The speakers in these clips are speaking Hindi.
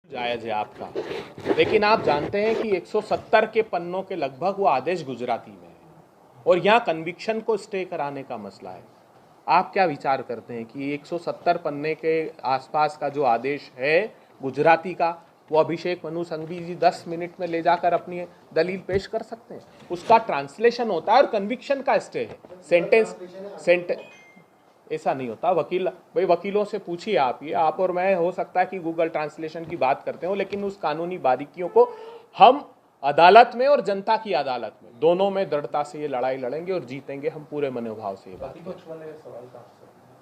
जायज है आपका, लेकिन आप जानते हैं कि 170 के पन्नों के लगभग वो आदेश गुजराती में है और यहाँ कन्विक्शन को स्टे कराने का मसला है। आप क्या विचार करते हैं कि 170 पन्ने के आसपास का जो आदेश है गुजराती का, वो अभिषेक मनु संघवी जी 10 मिनट में ले जाकर अपनी दलील पेश कर सकते हैं? उसका ट्रांसलेशन होता है और कन्विक्शन का स्टे है। सेंटेंस ऐसा नहीं होता। वकीलों से पूछिए आप, ये आप और मैं हो सकता है कि गूगल ट्रांसलेशन की बात करते हो, लेकिन उस कानूनी बारीकियों को हम अदालत में और जनता की अदालत में दोनों में दृढ़ता से ये लड़ाई लड़ेंगे और जीतेंगे हम पूरे मनोभाव से। ये बात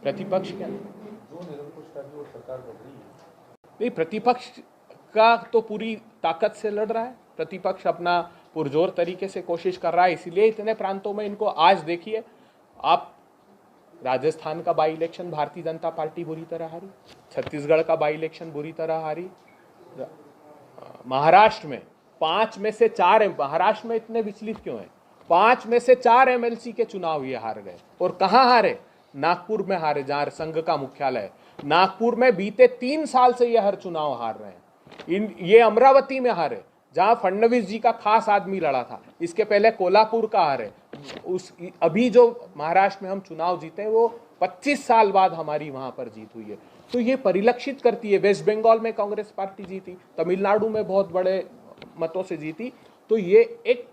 प्रतिपक्ष क्या नहीं, प्रतिपक्ष का तो पूरी ताकत से लड़ रहा है। प्रतिपक्ष अपना पुरजोर तरीके से कोशिश कर रहा है, इसीलिए इतने प्रांतों में इनको आज देखिए आप, राजस्थान का by election Bharatiya Janata party बुरी तरह हारी, छत्तीसगढ़ का बाई इलेक्शन बुरी तरह हारी, महाराष्ट्र में 5 में से 4, महाराष्ट्र में इतने विचलित क्यों हैं? 5 में से 4 एमएलसी के चुनाव ये हार गए। और कहां हारे? नागपुर में हारे, जहां संघ का मुख्यालय है। नागपुर में बीते 3 साल से ये हर चुनाव हार रहे हैं। ये अमरावती में हारे, जहां फडणवीस जी का खास आदमी लड़ा था। इसके पहले कोल्हापुर का हारे। अभी जो महाराष्ट्र में हम चुनाव जीते हैं वो 25 साल बाद हमारी वहां पर जीत हुई है। तो ये परिलक्षित करती है। वेस्ट बंगाल में कांग्रेस पार्टी जीती, तमिलनाडु में बहुत बड़े मतों से जीती। तो ये एक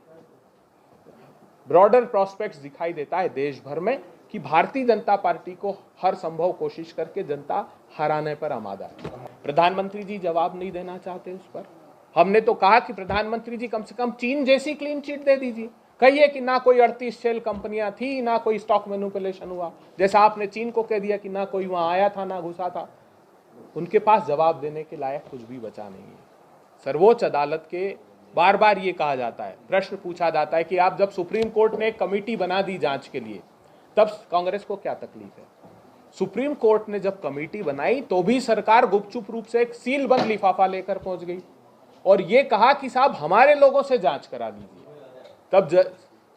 ब्रॉडर प्रोस्पेक्ट्स दिखाई देता है देश भर में कि भारतीय जनता पार्टी को हर संभव कोशिश करके जनता हराने पर आमादा है। प्रधानमंत्री जी जवाब नहीं देना चाहते उस पर। हमने तो कहा कि प्रधानमंत्री जी कम से कम चीन जैसी क्लीन चिट दे दीजिए। कहिए कि ना कोई 38 शेल कंपनियां थी, ना कोई स्टॉक मैनिपुलेशन हुआ, जैसा आपने चीन को कह दिया कि ना कोई वहां आया था ना घुसा था। उनके पास जवाब देने के लायक कुछ भी बचा नहीं है। सर्वोच्च अदालत के बार बार ये कहा जाता है, प्रश्न पूछा जाता है कि आप जब सुप्रीम कोर्ट ने एक कमेटी बना दी जांच के लिए, तब कांग्रेस को क्या तकलीफ है? सुप्रीम कोर्ट ने जब कमेटी बनाई तो भी सरकार गुपचुप रूप से एक सील बंद लिफाफा लेकर पहुंच गई और ये कहा कि साहब हमारे लोगों से जांच करा दीजिए। तब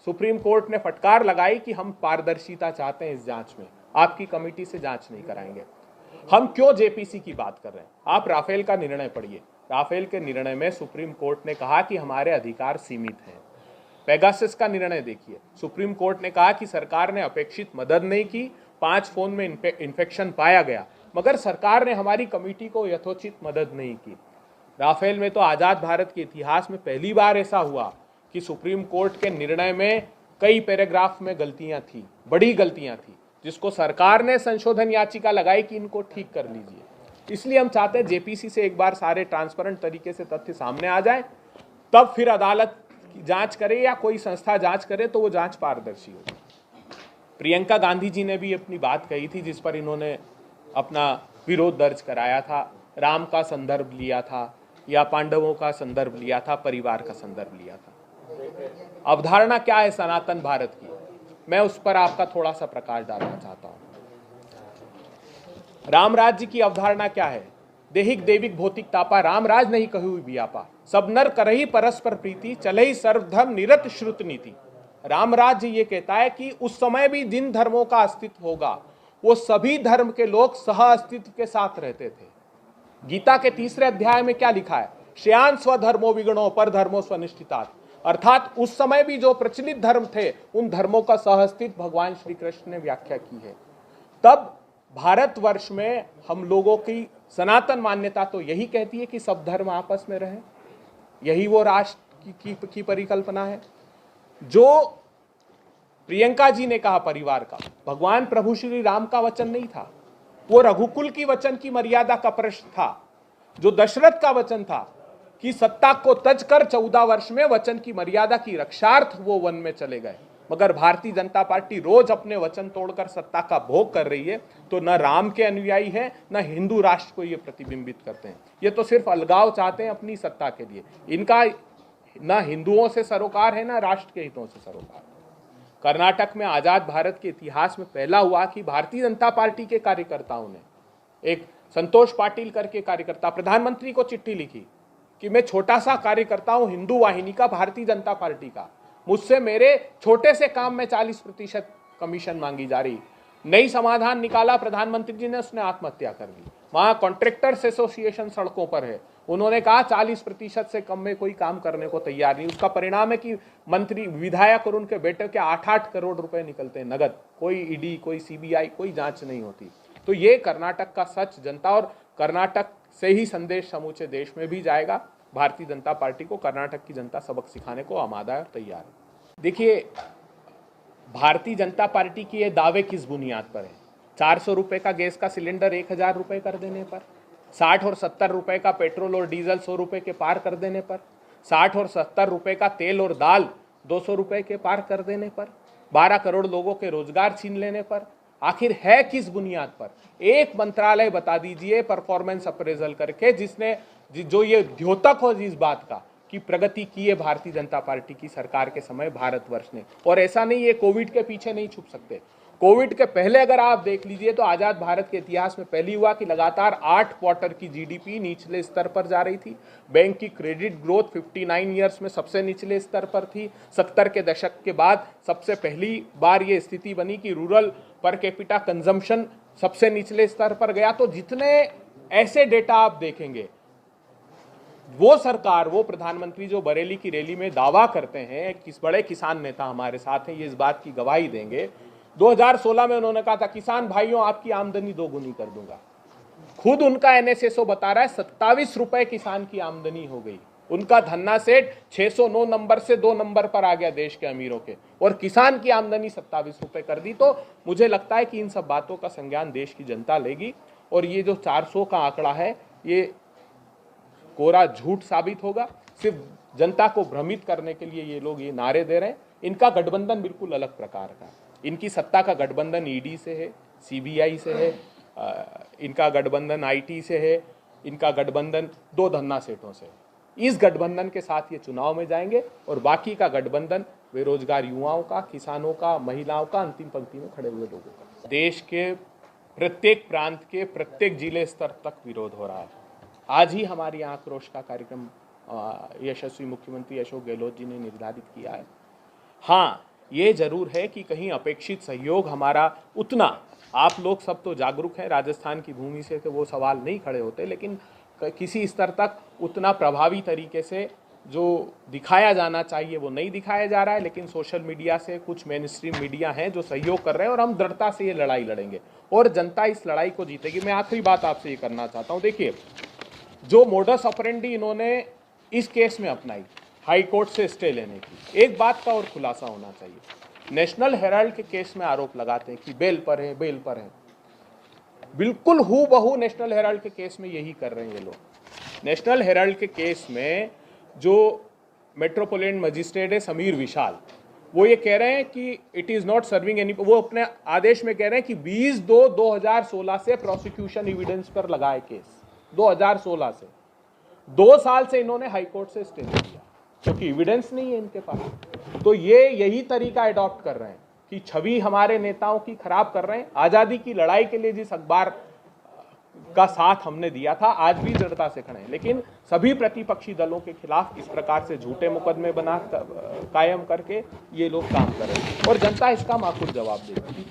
सुप्रीम कोर्ट ने फटकार लगाई कि हम पारदर्शिता चाहते हैं इस जांच में, आपकी कमेटी से जांच नहीं कराएंगे। हम क्यों जेपीसी की बात कर रहे हैं? आप राफेल का निर्णय पढ़िए। राफेल के निर्णय में सुप्रीम कोर्ट ने कहा कि हमारे अधिकार सीमित हैं। पेगासस का निर्णय देखिए, सुप्रीम कोर्ट ने कहा कि सरकार ने अपेक्षित मदद नहीं की, 5 फोन में इन्फेक्शन पाया गया, मगर सरकार ने हमारी कमेटी को यथोचित मदद नहीं की। राफेल में तो आजाद भारत के इतिहास में पहली बार ऐसा हुआ कि सुप्रीम कोर्ट के निर्णय में कई पैराग्राफ में गलतियां थी, बड़ी गलतियां थी, जिसको सरकार ने संशोधन याचिका लगाई कि इनको ठीक कर लीजिए। इसलिए हम चाहते हैं जेपीसी से एक बार सारे ट्रांसपेरेंट तरीके से तथ्य सामने आ जाए, तब फिर अदालत की जांच करे या कोई संस्था जांच करे तो वो जांच पारदर्शी हो। प्रियंका गांधी जी ने भी अपनी बात कही थी, जिस पर इन्होंने अपना विरोध दर्ज कराया था। राम का संदर्भ लिया था या पांडवों का संदर्भ लिया था, परिवार का संदर्भ लिया था। अवधारणा क्या है सनातन भारत की, मैं उस पर आपका थोड़ा सा प्रकाश डालना चाहता हूं। राम राज्य की अवधारणा क्या है? देहिक देविक भौतिक तापा राम राज नहीं कहु व्यापा, सब नर करही परस्पर प्रीति, चलही सर्वधर्म निरत श्रुत नीति। राम राज्य ये कहता है कि उस समय भी जिन धर्मों का अस्तित्व होगा वो सभी धर्म के लोग सह अस्तित्व के साथ रहते थे। गीता के 3रे अध्याय में क्या लिखा है? श्रेयान स्वधर्मो विगुणो पर धर्मो स्वनिष्ठितात्, अर्थात उस समय भी जो प्रचलित धर्म थे उन धर्मों का सह अस्तित्व भगवान श्री कृष्ण ने व्याख्या की है। तब भारतवर्ष में हम लोगों की सनातन मान्यता तो यही कहती है कि सब धर्म आपस में रहे, यही वो राष्ट्र की परिकल्पना है। जो प्रियंका जी ने कहा परिवार का, भगवान प्रभु श्री राम का वचन नहीं था, वो रघुकुल की वचन की मर्यादा का प्रश्न था। जो दशरथ का वचन था कि सत्ता को तज कर 14 वर्ष में वचन की मर्यादा की रक्षार्थ वो वन में चले गए। मगर भारतीय जनता पार्टी रोज अपने वचन तोड़कर सत्ता का भोग कर रही है, तो न राम के अनुयायी है न हिंदू राष्ट्र को ये प्रतिबिंबित करते हैं। ये तो सिर्फ अलगाव चाहते हैं अपनी सत्ता के लिए। इनका न हिंदुओं से सरोकार है न राष्ट्र के हितों से सरोकार। कर्नाटक में आजाद भारत के इतिहास में पहला हुआ कि भारतीय जनता पार्टी के कार्यकर्ताओं ने, एक संतोष पाटिल करके कार्यकर्ता, प्रधानमंत्री को चिट्ठी लिखी कि मैं छोटा सा कार्यकर्ता हूं हिंदू वाहिनी का, भारतीय जनता पार्टी का, मुझसे मेरे छोटे से काम में 40% कमीशन मांगी जा रही। नई समाधान निकाला प्रधानमंत्री जी ने, उसने आत्महत्या कर ली। वहां कॉन्ट्रैक्टर्स एसोसिएशन सड़कों पर है, उन्होंने कहा 40% से कम में कोई काम करने को तैयार नहीं। उसका परिणाम है कि मंत्री, विधायक और उनके बेटे के 8-8 करोड़ रुपए निकलते हैं नगद, कोई ईडी, कोई सीबीआई, कोई जांच नहीं होती। तो ये कर्नाटक का सच जनता, और कर्नाटक से ही संदेश समूचे देश में भी जाएगा। भारतीय जनता पार्टी को कर्नाटक की जनता सबक सिखाने को आमादा है और तैयार है। देखिए, भारतीय जनता पार्टी के ये दावे किस बुनियाद पर है? 400 रुपए का गैस का सिलेंडर 1000 रुपए कर देने पर, 60 और 70 रुपए का पेट्रोल और डीजल 100 रुपए के पार कर देने पर, 60 और 70 रुपए का तेल और दाल 200 रुपए के पार कर देने पर, 12 करोड़ लोगों के रोजगार छीन लेने पर, आखिर है किस बुनियाद पर? एक मंत्रालय बता दीजिए परफॉर्मेंस अप्रेजल करके जिसने जो ये द्योतक हो इस बात का कि प्रगति की है भारतीय जनता पार्टी की सरकार के समय भारतवर्ष ने। और ऐसा नहीं, ये कोविड के पीछे नहीं छुप सकते। कोविड के पहले अगर आप देख लीजिए तो आजाद भारत के इतिहास में पहली हुआ कि लगातार 8 क्वार्टर की जीडीपी निचले स्तर पर जा रही थी। बैंक की क्रेडिट ग्रोथ 59 ईयर्स में सबसे निचले स्तर पर थी। 70 के दशक के बाद सबसे पहली बार ये स्थिति बनी कि रूरल पर कैपिटा कंजम्पशन सबसे निचले स्तर पर गया। तो जितने ऐसे डेटा आप देखेंगे, वो सरकार, वो प्रधानमंत्री जो बरेली की रैली में दावा करते हैं, किस बड़े किसान नेता हमारे साथ हैं, ये इस बात की गवाही देंगे। 2016 में उन्होंने कहा था किसान भाइयों आपकी आमदनी 2 गुनी कर दूंगा। खुद उनका एनएसएसओ बता रहा है 27 रुपए किसान की आमदनी हो गई। उनका धन्ना सेठ 609 नंबर से 2 नंबर पर आ गया देश के अमीरों के, और किसान की आमदनी 27 रुपए कर दी। तो मुझे लगता है कि इन सब बातों का संज्ञान देश की जनता लेगी, और ये जो 400 का आंकड़ा है ये कोरा झूठ साबित होगा। सिर्फ जनता को भ्रमित करने के लिए ये लोग ये नारे दे रहे हैं। इनका गठबंधन बिल्कुल अलग प्रकार का है। इनकी सत्ता का गठबंधन ईडी से है, सीबीआई से है, इनका गठबंधन आईटी से है, इनका गठबंधन 2 धन्ना सेठों से। इस गठबंधन के साथ ये चुनाव में जाएंगे, और बाकी का गठबंधन बेरोजगार युवाओं का, किसानों का, महिलाओं का, अंतिम पंक्ति में खड़े हुए लोगों का। देश के प्रत्येक प्रांत के प्रत्येक जिले स्तर तक विरोध हो रहा है। आज ही हमारी आक्रोश का कार्यक्रम यशस्वी मुख्यमंत्री अशोक गहलोत जी ने निर्धारित किया है। हाँ, ये जरूर है कि कहीं अपेक्षित सहयोग हमारा उतना, आप लोग सब तो जागरूक हैं, राजस्थान की भूमि से तो वो सवाल नहीं खड़े होते, लेकिन किसी स्तर तक उतना प्रभावी तरीके से जो दिखाया जाना चाहिए वो नहीं दिखाया जा रहा है। लेकिन सोशल मीडिया से कुछ मेन स्ट्रीम मीडिया हैं जो सहयोग कर रहे हैं, और हम दृढ़ता से ये लड़ाई लड़ेंगे और जनता इस लड़ाई को जीतेगी। मैं आखिरी बात आपसे ये करना चाहता हूँ, देखिए जो मोडस ऑपरेंडी इन्होंने इस केस में अपनाई, हाई कोर्ट से स्टे लेने की, एक बात का और खुलासा होना चाहिए। नेशनल हेराल्ड के केस में आरोप लगाते हैं कि बेल पर है, बेल पर है। बिल्कुल हूबहू नेशनल हेराल्ड के केस में यही कर रहे हैं ये लोग। नेशनल हेराल्ड के केस में जो मेट्रोपोलिटन मजिस्ट्रेट है समीर विशाल, वो ये कह रहे हैं कि it is not serving any, वो अपने आदेश में कह रहे हैं कि 20/2/2016 से प्रोसिक्यूशन एविडेंस पर लगाए केस, 2016 से 2 साल से इन्होंने हाईकोर्ट से स्टे किया क्योंकि एविडेंस नहीं है इनके पास। तो ये यही तरीका अडॉप्ट कर रहे हैं कि छवि हमारे नेताओं की खराब कर रहे हैं। आजादी की लड़ाई के लिए जिस अखबार का साथ हमने दिया था, आज भी दृढ़ता से खड़े हैं, लेकिन सभी प्रतिपक्षी दलों के खिलाफ इस प्रकार से झूठे मुकदमे बना कायम करके ये लोग काम कर रहे हैं, और जनता इसका माकूल जवाब देगी।